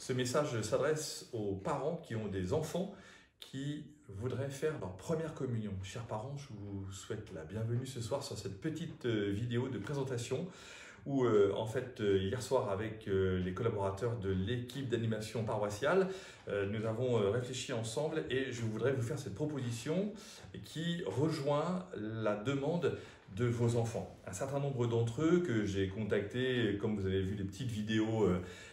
Ce message s'adresse aux parents qui ont des enfants qui voudraient faire leur première communion. Chers parents, je vous souhaite la bienvenue ce soir sur cette petite vidéo de présentation où hier soir avec les collaborateurs de l'équipe d'animation paroissiale, nous avons réfléchi ensemble et je voudrais vous faire cette proposition qui rejoint la demande de vos enfants. Un certain nombre d'entre eux que j'ai contactés, comme vous avez vu les petites vidéos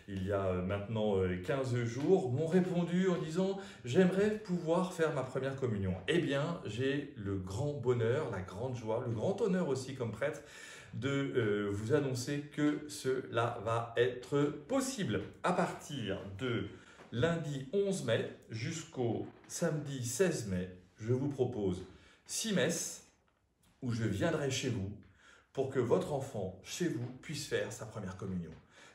il y a maintenant 15 jours, m'ont répondu en disant « J'aimerais pouvoir faire ma première communion ». Eh bien, j'ai le grand bonheur, la grande joie, le grand honneur aussi comme prêtre de vous annoncer que cela va être possible. À partir de lundi 11 mai jusqu'au samedi 16 mai, je vous propose 6 messes où je viendrai chez vous pour que votre enfant, chez vous, puisse faire sa première communion.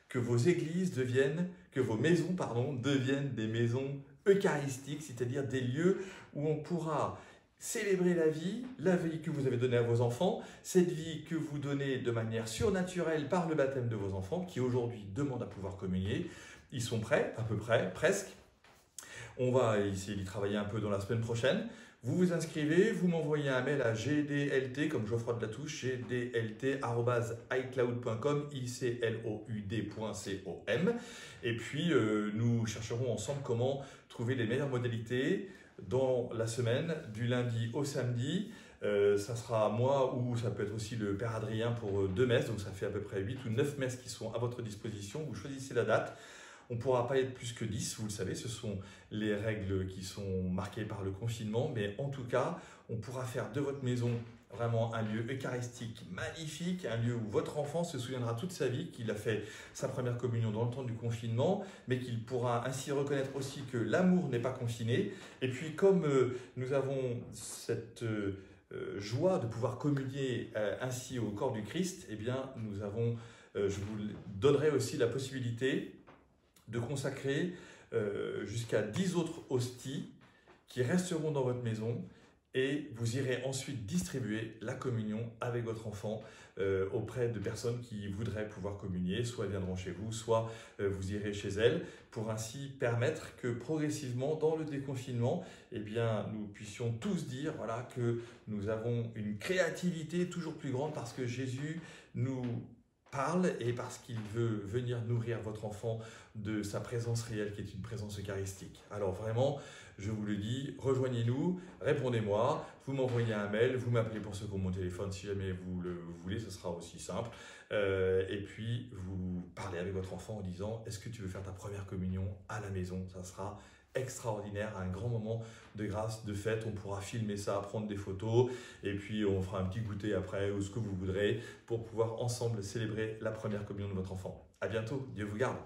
Que vos églises deviennent, que vos maisons, deviennent des maisons eucharistiques, c'est-à-dire des lieux où on pourra célébrer la vie que vous avez donnée à vos enfants, cette vie que vous donnez de manière surnaturelle par le baptême de vos enfants, qui aujourd'hui demandent à pouvoir communier. Ils sont prêts, à peu près, presque. On va essayer d'y travailler un peu dans la semaine prochaine. Vous vous inscrivez, vous m'envoyez un mail à gdlt, comme Geoffroy de la Touche, gdlt@icloud.com, icloud.com. Et puis, nous chercherons ensemble comment trouver les meilleures modalités dans la semaine, du lundi au samedi. Ça sera moi ou ça peut être aussi le Père Adrien pour 2 messes, donc ça fait à peu près 8 ou 9 messes qui sont à votre disposition. Vous choisissez la date. On ne pourra pas être plus que 10, vous le savez, ce sont les règles qui sont marquées par le confinement, mais en tout cas, on pourra faire de votre maison vraiment un lieu eucharistique magnifique, un lieu où votre enfant se souviendra toute sa vie qu'il a fait sa première communion dans le temps du confinement, mais qu'il pourra ainsi reconnaître aussi que l'amour n'est pas confiné. Et puis comme nous avons cette joie de pouvoir communier ainsi au corps du Christ, eh bien je vous donnerai aussi la possibilité de consacrer jusqu'à 10 autres hosties qui resteront dans votre maison et vous irez ensuite distribuer la communion avec votre enfant auprès de personnes qui voudraient pouvoir communier, soit elles viendront chez vous, soit vous irez chez elles, pour ainsi permettre que progressivement, dans le déconfinement, eh bien, nous puissions tous dire voilà, que nous avons une créativité toujours plus grande parce que Jésus nous parle et parce qu'il veut venir nourrir votre enfant de sa présence réelle qui est une présence eucharistique. Alors vraiment, je vous le dis, rejoignez-nous, répondez-moi, vous m'envoyez un mail, vous m'appelez pour ceux qui ont mon téléphone si jamais vous le voulez, ce sera aussi simple. Et puis vous parlez avec votre enfant en disant « Est-ce que tu veux faire ta première communion à la maison ?» Ça sera extraordinaire, un grand moment de grâce, de fête. On pourra filmer ça, prendre des photos et puis on fera un petit goûter après ou ce que vous voudrez pour pouvoir ensemble célébrer la première communion de votre enfant. À bientôt, Dieu vous garde.